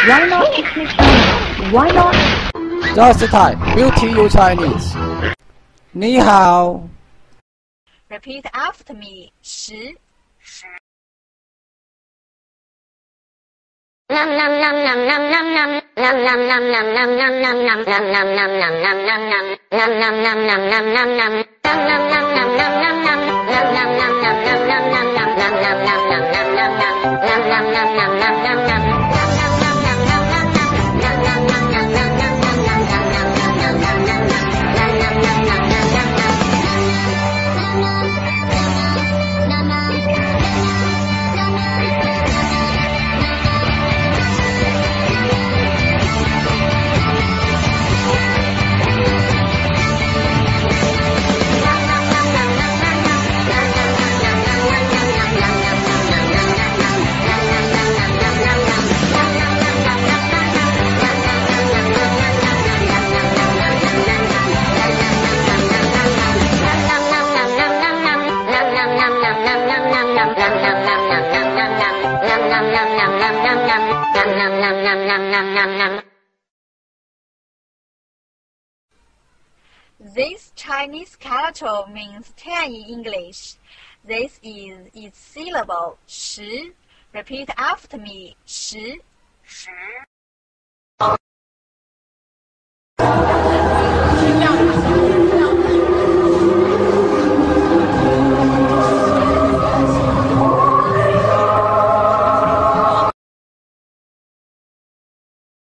Why not speak Chinese? Why not? Just Thai, we'll teach you Chinese. 你好 Repeat after me. 10. This Chinese character means 10 in English. This is its syllable 10. Repeat after me. 10.